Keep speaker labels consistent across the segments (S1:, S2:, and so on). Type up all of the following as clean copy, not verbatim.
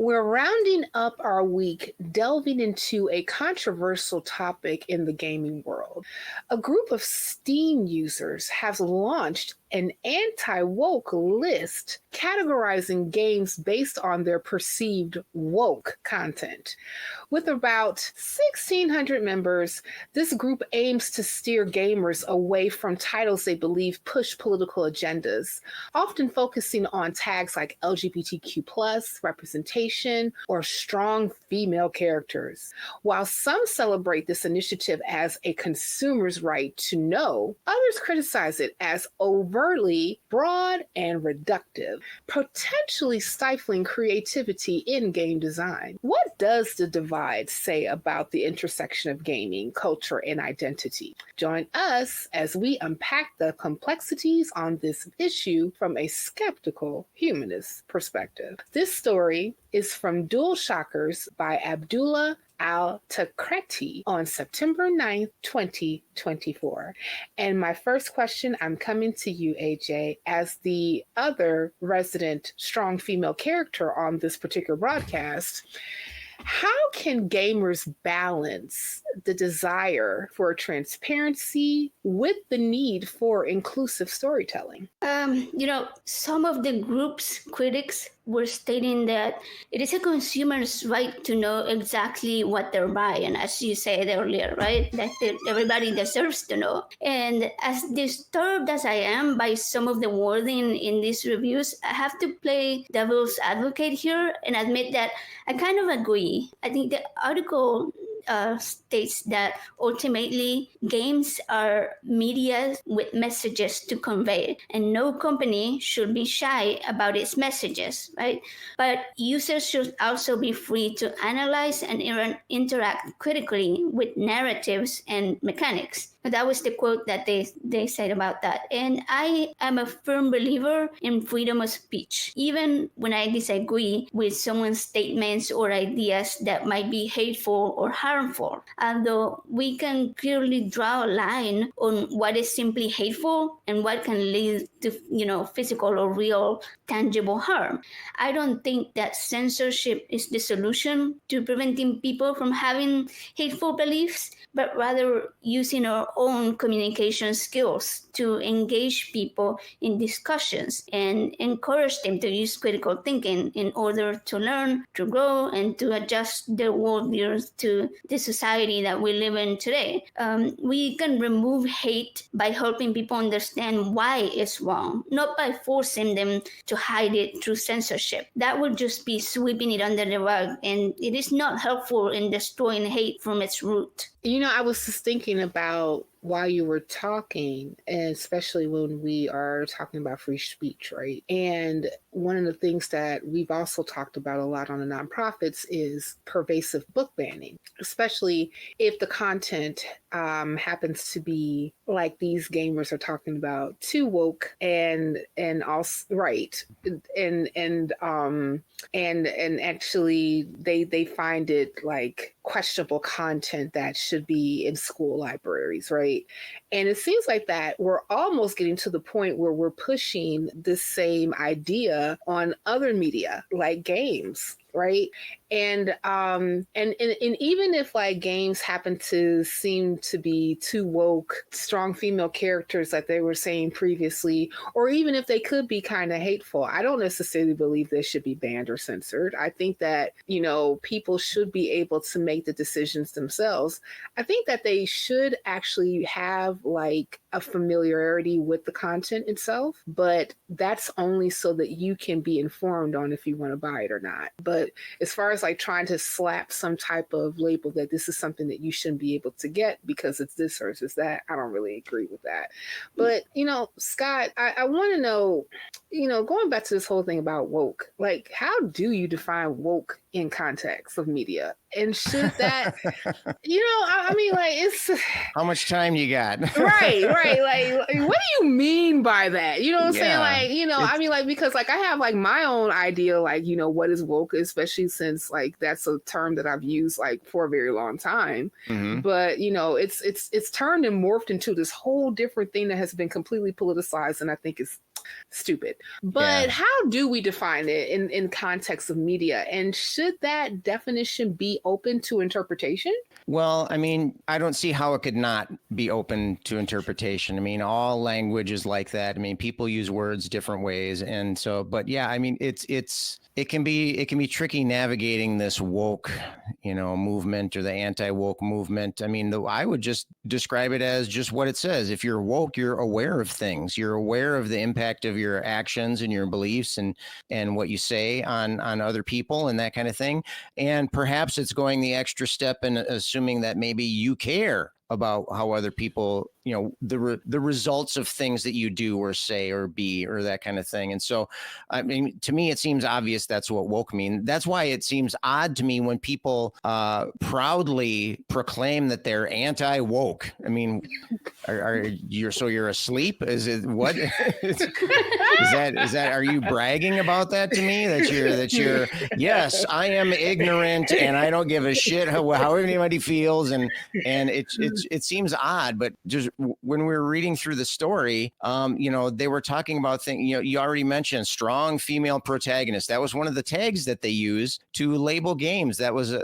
S1: We're rounding up our week delving into a controversial topic in the gaming world. A group of Steam users has launched an anti-woke list categorizing games based on their perceived woke content. With about 1,600 members, this group aims to steer gamers away from titles they believe push political agendas, often focusing on tags like LGBTQ+, representation, or strong female characters. While some celebrate this initiative as a consumer's right to know, others criticize it as overtly broad and reductive, potentially stifling creativity in game design. What does the divide say about the intersection of gaming, culture, and identity? Join us as we unpack the complexities on this issue from a skeptical humanist perspective. This story is from Dual Shockers by Abdullah Al-Takreti on September 9th, 2024. And my first question, I'm coming to you, AJ, as the other resident strong female character on this particular broadcast. How can gamers balance the desire for transparency with the need for inclusive storytelling?
S2: Some of the group's critics were stating that it is a consumer's right to know exactly what they're buying, as you said earlier, right? That everybody deserves to know. And as disturbed as I am by some of the wording in these reviews, I have to play devil's advocate here and admit that I kind of agree. I think the article states that ultimately games are media with messages to convey, and no company should be shy about its messages, right? But users should also be free to analyze and interact critically with narratives and mechanics. That was the quote that they said about that. And I am a firm believer in freedom of speech, even when I disagree with someone's statements or ideas that might be hateful or harmful. Although we can clearly draw a line on what is simply hateful and what can lead to, physical or real tangible harm. I don't think that censorship is the solution to preventing people from having hateful beliefs, but rather using our own communication skills to engage people in discussions and encourage them to use critical thinking in order to learn, to grow, and to adjust their worldviews to the society that we live in today. We can remove hate by helping people understand why it's wrong, not by forcing them to hide it through censorship. That would just be sweeping it under the rug, and it is not helpful in destroying hate from its root.
S1: I was just thinking about while you were talking, and especially when we are talking about free speech, right? And one of the things that we've also talked about a lot on the nonprofits is pervasive book banning, especially if the content happens to be like these gamers are talking about, too woke and also right, and actually they find it like questionable content that should be in school libraries, right? And it seems like that we're almost getting to the point where we're pushing this same idea on other media like games, right? And even if like games happen to seem to be too woke, strong female characters like they were saying previously, or even if they could be kind of hateful, I don't necessarily believe they should be banned or censored. I think that, people should be able to make the decisions themselves. I think that they should actually have like a familiarity with the content itself, but that's only so that you can be informed on if you want to buy it or not. But as far as like trying to slap some type of label that this is something that you shouldn't be able to get because it's this or it's that, I don't really agree with that. But, Scott, I want to know, going back to this whole thing about woke, like how do you define woke in context of media? And should that, it's
S3: how much time you got?
S1: right. Like, what do you mean by that? You know what I'm saying? Like, because like I have like my own idea, like, what is woke, especially since like that's a term that I've used like for a very long time. Mm-hmm. But, it's turned and morphed into this whole different thing that has been completely politicized. And I think stupid. But how do we define it in context of media? And should that definition be open to interpretation?
S3: Well, I mean, I don't see how it could not be open to interpretation. I mean, all language is like that. I mean, people use words different ways, and so, but yeah, I mean, it can be tricky navigating this woke, movement or the anti-woke movement. I mean, I would just describe it as just what it says. If you're woke, you're aware of things. You're aware of the impact of your actions and your beliefs and what you say on other people and that kind of thing. And perhaps it's going the extra step and assuming that maybe you care about how other people, the results of things that you do or say or be or that kind of thing. And so, I mean, to me, it seems obvious that's what woke mean. That's why it seems odd to me when people proudly proclaim that they're anti-woke. I mean, you're asleep? Is it what? is that are you bragging about that to me? That you're yes, I am ignorant and I don't give a shit how anybody feels and it seems odd, but just when we were reading through the story, they were talking about things, you already mentioned strong female protagonist. That was one of the tags that they use to label games. That was,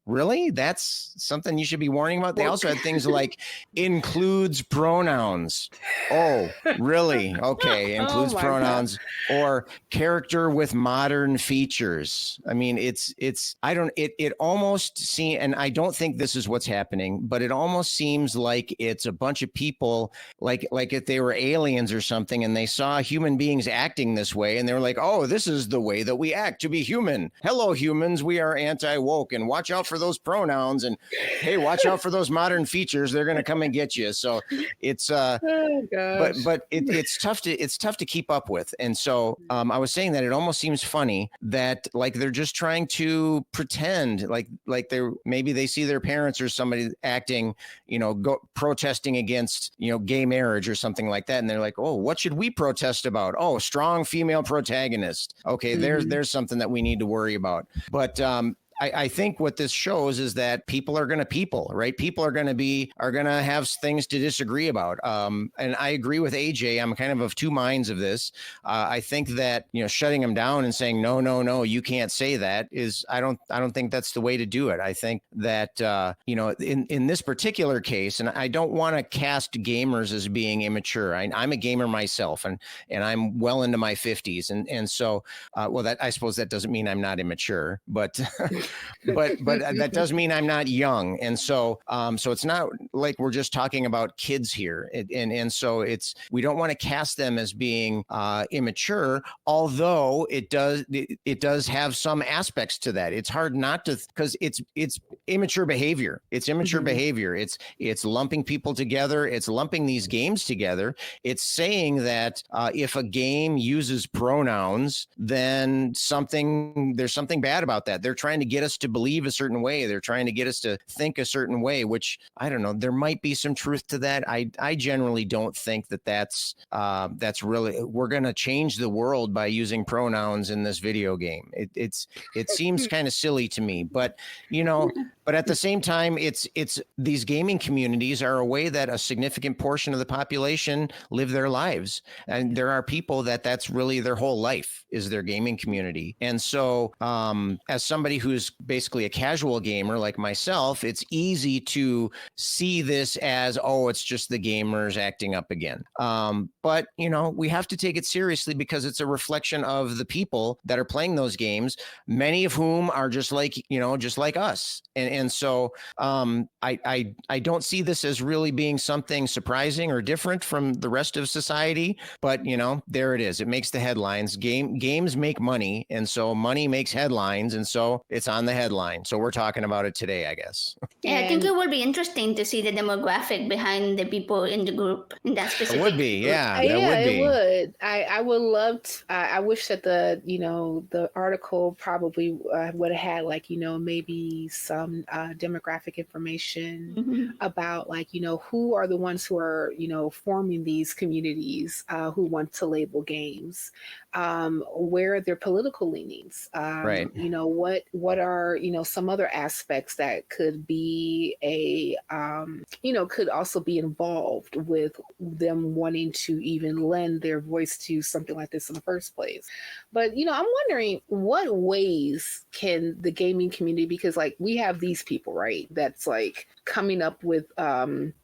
S3: really? That's something you should be warning about. They also had things like includes pronouns. Oh, really? Okay. Includes pronouns or character with modern features. I mean, it almost seems, and I don't think this is what's happening, but it almost seems like it's a bunch of people like if they were aliens or something and they saw human beings acting this way and they were like, oh, this is the way that we act to be human. Hello, humans. We are anti-woke and watch out for those pronouns and hey, watch out for those modern features. They're going to come and get you. So it's but it's tough to keep up with. And so I was saying that it almost seems funny that like they're just trying to pretend like maybe they see their parents or somebody acting, protesting against, gay marriage or something like that. And they're like, oh, what should we protest about? Oh, strong female protagonist. Okay, there's something that we need to worry about. But I think what this shows is that people are going to people, right? People are going to have things to disagree about. And I agree with AJ. I'm kind of two minds of this. I think that, shutting them down and saying, no, you can't say that is, I don't think that's the way to do it. I think that, in this particular case, and I don't want to cast gamers as being immature. I'm a gamer myself and I'm well into my 50s. And so, I suppose that doesn't mean I'm not immature, but but that does mean I'm not young. And so it's not like we're just talking about kids here. And so we don't want to cast them as being immature, although it does have some aspects to that. It's hard not to, because it's immature behavior. It's immature behavior. It's lumping people together. It's lumping these games together. It's saying that if a game uses pronouns, then there's something bad about that. They're trying to get us to believe a certain way. They're trying to get us to think a certain way, which I don't know. There might be some truth to that. I generally don't think that's really, we're going to change the world by using pronouns in this video game. It seems kind of silly to me, but but at the same time, it's these gaming communities are a way that a significant portion of the population live their lives. And there are people that's really their whole life is their gaming community. And so as somebody who's basically a casual gamer like myself, it's easy to see this as, oh, it's just the gamers acting up again. But, we have to take it seriously because it's a reflection of the people that are playing those games, many of whom are just like us. And so I don't see this as really being something surprising or different from the rest of society. But, there it is. It makes the headlines. Games make money. And so money makes headlines. And so it's on the headline. So we're talking about it today, I guess.
S2: Yeah, I think it would be interesting to see the demographic behind the people in the group, in that specific
S3: It would be, yeah.
S1: It would. I would love to, I wish that the article probably would have had maybe some demographic information
S2: Mhm.
S1: about, like, who are the ones who are, forming these communities who want to label games, where are their political leanings,
S3: Right.
S1: what are, some other aspects that could be could also be involved with them wanting to even lend their voice to something like this in the first place. But, I'm wondering what ways can the gaming community, because like we have these people, right? That's like coming up with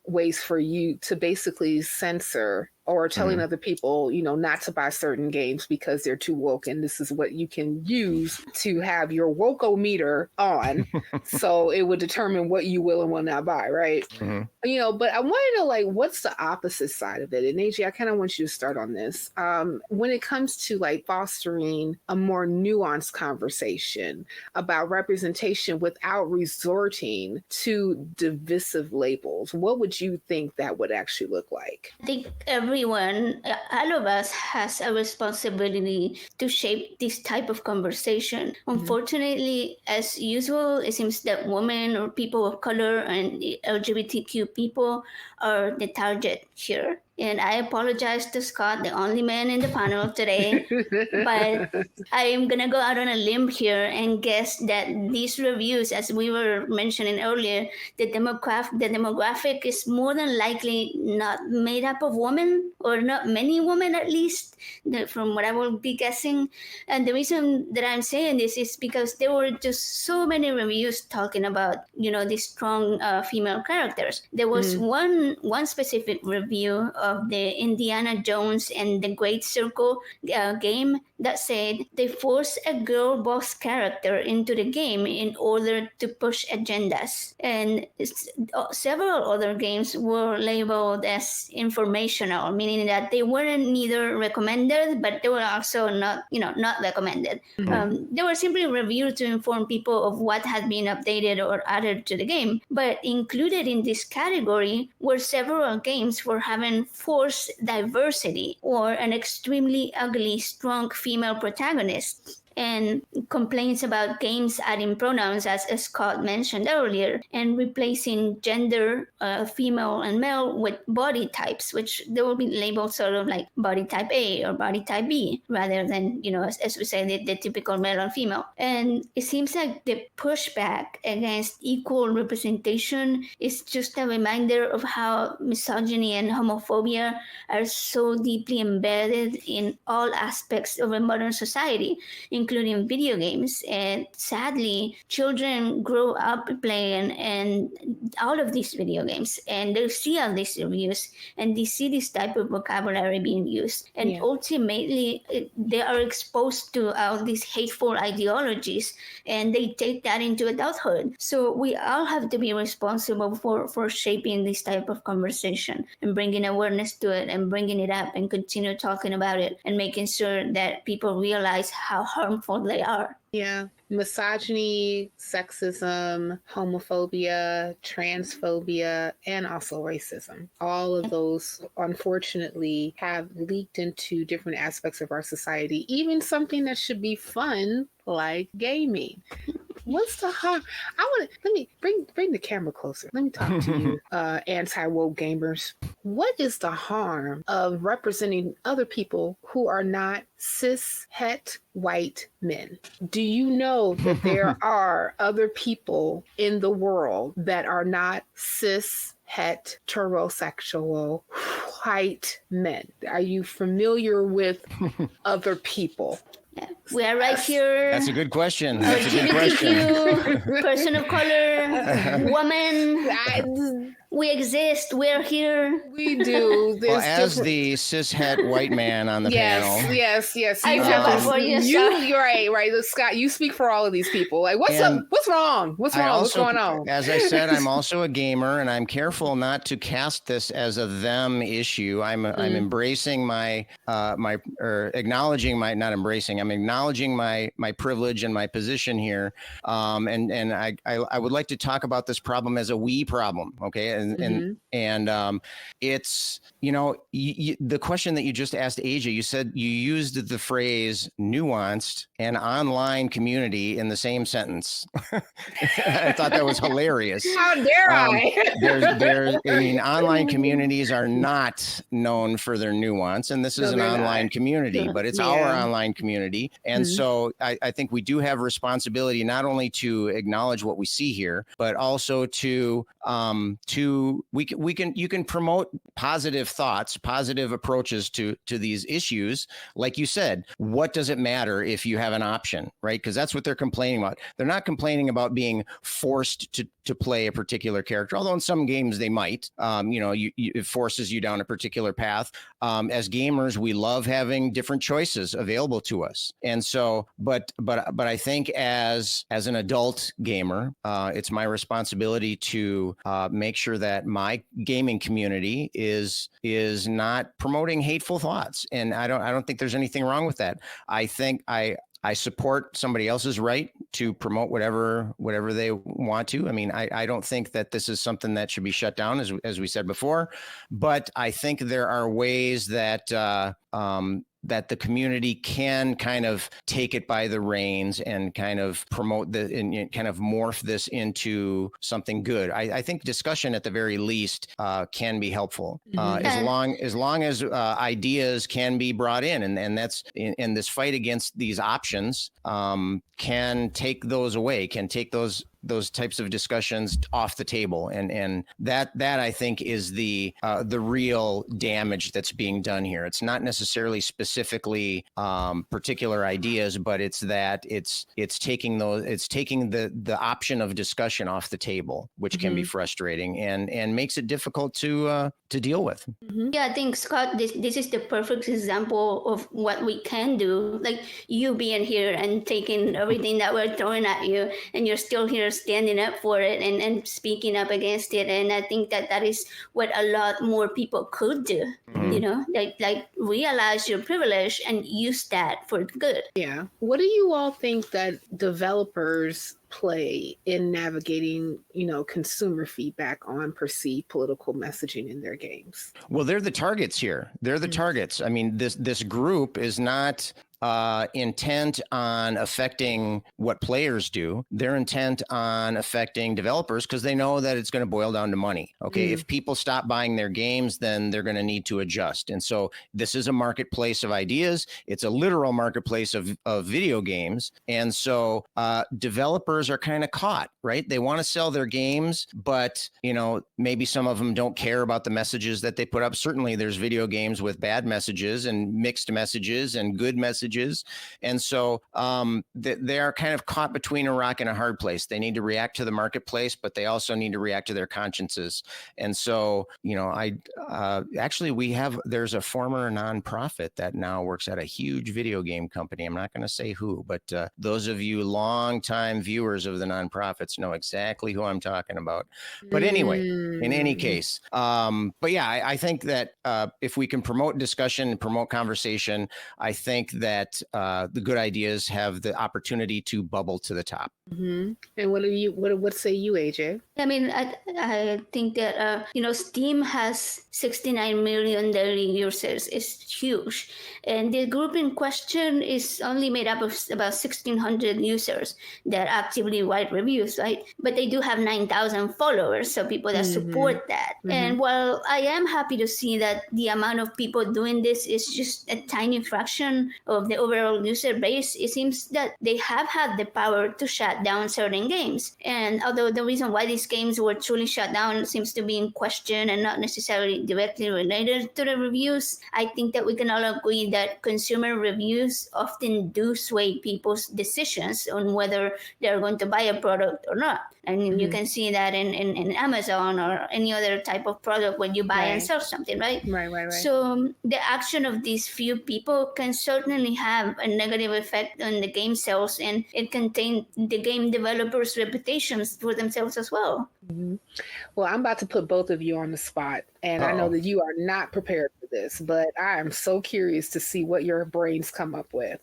S1: ways for you to basically censor or telling other people, not to buy certain games because they're too woke, and this is what you can use to have your woke-o-meter on, so it would determine what you will and will not buy, right? But I want to know, like, what's the opposite side of it? And AJ, I kind of want you to start on this. When it comes to like fostering a more nuanced conversation about representation without resorting to divisive labels, what would you think that would actually look like?
S2: I think everyone, all of us, has a responsibility to shape this type of conversation. Unfortunately, as usual, it seems that women or people of color and LGBTQ people are the target here. And I apologize to Scott, the only man in the panel today, but I am gonna go out on a limb here and guess that these reviews, as we were mentioning earlier, the demographic is more than likely not made up of women, or not many women at least, from what I will be guessing. And the reason that I'm saying this is because there were just so many reviews talking about, these strong female characters. There was one specific review of the Indiana Jones and the Great Circle game that said they forced a girl boss character into the game in order to push agendas. And several other games were labeled as informational, meaning that they weren't neither recommended, but they were also not recommended. They were simply reviewed to inform people of what had been updated or added to the game. But included in this category were several games for having forced diversity or an extremely ugly, strong female protagonist, and complaints about games adding pronouns, as Scott mentioned earlier, and replacing gender, female and male, with body types, which they will be labeled sort of like body type A or body type B, rather than, as we say, the typical male and female. And it seems like the pushback against equal representation is just a reminder of how misogyny and homophobia are so deeply embedded in all aspects of a modern society, including video games. And sadly, children grow up playing and all of these video games, and they see all these reviews, and they see this type of vocabulary being used, and ultimately they are exposed to all these hateful ideologies, and they take that into adulthood. So we all have to be responsible for shaping this type of conversation and bringing awareness to it and bringing it up and continue talking about it and making sure that people realize how harmful they are.
S1: Yeah. Misogyny, sexism, homophobia, transphobia, and also racism. All of those, unfortunately, have leaked into different aspects of our society, even something that should be fun, like gaming. What's the harm? Let me bring the camera closer. Let me talk to you, anti-woke gamers. What is the harm of representing other people who are not cis het white men? Do you know that there are other people in the world that are not cis heterosexual white men? Are you familiar with other people?
S2: Yeah. We are right here.
S3: That's a good question. That's a good question.
S2: LGBTQ, person of color, woman. We exist. We're here.
S1: We do.
S3: Well, as the cis het white man on the panel.
S1: Yes.
S2: I feel bad for you,
S1: You're right. Scott, you speak for all of these people. Like, what's up? What's wrong? What's going on?
S3: As I said, I'm also a gamer, and I'm careful not to cast this as a them issue. I'm embracing my acknowledging my, not embracing. I'm acknowledging my privilege and my position here. And I would like to talk about this problem as a we problem. Okay. And it's, the question that you just asked, AJ, you said you used the phrase nuanced and online community in the same sentence. I thought that was hilarious.
S1: How dare I?
S3: I mean, online communities are not known for their nuance, and this is an online community, but it's our online community. And so I think we do have responsibility not only to acknowledge what we see here, but also you can promote positive thoughts, positive approaches to these issues. Like you said, what does it matter if you have an option, right? Because that's what they're complaining about. They're not complaining about being forced to play a particular character, although in some games they might. It forces you down a particular path. As gamers, we love having different choices available to us. And so, but I think as an adult gamer, it's my responsibility to make sure that my gaming community is not promoting hateful thoughts. And I don't think there's anything wrong with that. I think I support somebody else's right to promote whatever they want to. I mean, I don't think that this is something that should be shut down, as we said before, but I think there are ways that that the community can kind of take it by the reins and kind of promote and kind of morph this into something good. I think discussion at the very least can be helpful as long as ideas can be brought in, and that's in this fight against these options can take those away, can take those types of discussions off the table, and that I think is the real damage that's being done here. It's not necessarily specifically particular ideas, but it's taking the option of discussion off the table, which can be frustrating and makes it difficult to deal with.
S2: Yeah, I think, Scott, this is the perfect example of what we can do. Like you being here and taking everything that we're throwing at you, and you're still here standing up for it and speaking up against it. And I think that is what a lot more people could do. Like realize your privilege and use that for good.
S1: Yeah. What do you all think that developers play in navigating, consumer feedback on perceived political messaging in their games?
S3: Well, they're the targets here. They're the targets. I mean, this group is not intent on affecting what players do. They're intent on affecting developers because they know that it's going to boil down to money. Okay. If people stop buying their games, then they're going to need to adjust. And so this is a marketplace of ideas. It's a literal marketplace of video games. And so developers are kind of caught, right? They want to sell their games, but maybe some of them don't care about the messages that they put up. Certainly there's video games with bad messages and mixed messages and good messages. And so they are kind of caught between a rock and a hard place. They need to react to the marketplace, but they also need to react to their consciences. And so, there's a former nonprofit that now works at a huge video game company. I'm not going to say who, but those of you longtime viewers of the nonprofits know exactly who I'm talking about. But anyway, in any case, but yeah, I think that if we can promote discussion and promote conversation, I think that the good ideas have the opportunity to bubble to the top.
S1: And what say you, AJ?
S2: I mean, I think that Steam has 69 million daily users. It's huge, and the group in question is only made up of about 1,600 users that actively write reviews, right? But they do have 9,000 followers, so people that support that. And while I am happy to see that the amount of people doing this is just a tiny fraction of the overall user base, it seems that they have had the power to shut down certain games. And although the reason why these games were truly shut down seems to be in question and not necessarily directly related to the reviews, I think that we can all agree that consumer reviews often do sway people's decisions on whether they're going to buy a product or not. And you can see that in Amazon or any other type of product when you buy and sell something, right?
S1: Right.
S2: So the action of these few people can certainly have a negative effect on the game sales, and it can taint the game developers' reputations for themselves as well.
S1: Well, I'm about to put both of you on the spot, and I know that you are not prepared for into this, but I am so curious to see what your brains come up with.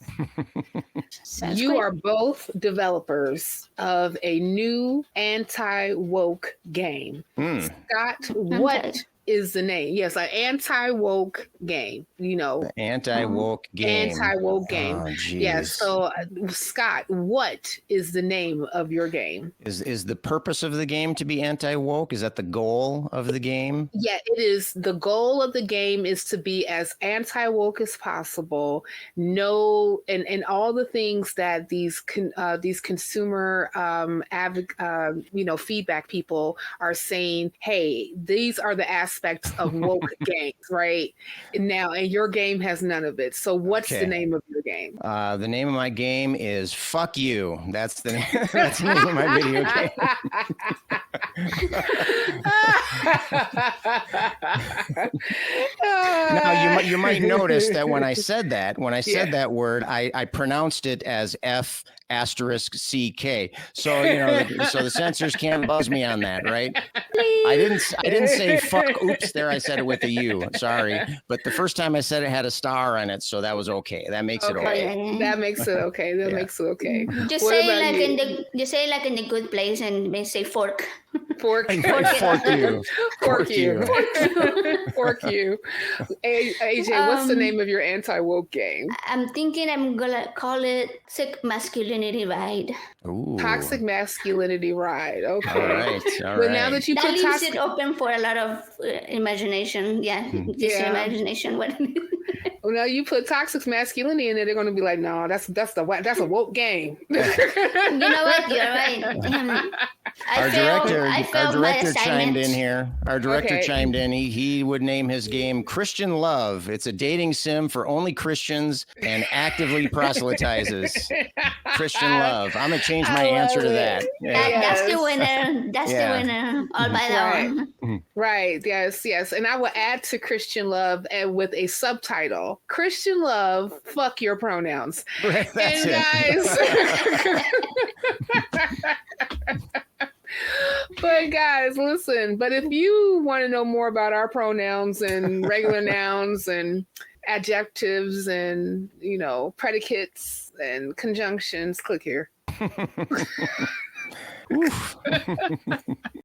S2: Sounds
S1: You
S2: great.
S1: are both developers of a new anti-woke game. Scott, what
S2: Okay.
S1: is the name? Yes, an anti-woke game.
S3: Anti-woke game.
S1: Anti-woke game.
S3: Oh,
S1: Yes.
S3: geez.
S1: So, Scott, what is the name of your game?
S3: Is the purpose of the game to be anti-woke? Is that the goal of the game?
S1: Yeah, it is. The goal of the game is to be as anti-woke as possible. No, and all the things that these consumer feedback people are saying. Hey, these are the aspects of woke games, right? And your game has none of it. So, what's the
S3: Okay.
S1: name of your game?
S3: The name of my game is Fuck You. That's the that's the name of my video game. Now you might notice that when I said that word, I pronounced it as F asterisk CK. So so the censors can't buzz me on that, right? I didn't say fuck. Oops, there I said it with a U. Sorry, but the first time I said it had a star on it, so that was okay. That makes it okay.
S2: Yeah.
S1: That makes it okay. That
S3: Yeah.
S1: makes it okay.
S2: Just
S1: What
S2: say
S1: about
S2: like
S1: you?
S2: you say like in the good place and may say fork.
S1: Fork.
S3: Fork you.
S1: Fork you. Fork you. AJ, what's the name of your anti-woke game?
S2: I'm thinking I'm gonna call it Toxic Masculinity Ride.
S3: Ooh.
S1: Toxic Masculinity Ride. Okay.
S3: All right. All
S1: But
S3: right.
S1: now that you
S2: That
S1: put
S2: leaves
S1: toxic,
S2: it open for a lot of imagination. Yeah, just
S1: Yeah.
S2: imagination. What?
S1: now you put toxic masculinity in it, they're going to be like, no, that's a woke game.
S2: You know what? You're right.
S3: Our
S2: failed my
S3: director chimed
S2: assignment.
S3: in here. Our director
S1: Okay.
S3: chimed in. He would name his game Christian Love. It's a dating sim for only Christians and actively proselytizes. Christian Love. I'm gonna change my answer to that. Yeah.
S2: That's the
S1: Yes.
S2: winner. That's
S3: Yeah.
S2: the winner. All by that
S1: Right.
S2: one.
S1: Right. Yes. Yes. And I will add to Christian Love and with a subtitle: Christian Love, fuck your pronouns.
S3: That's
S1: And
S3: it.
S1: But guys, listen. But if you want to know more about our pronouns and regular nouns and adjectives and predicates and conjunctions, click here.
S3: Oof.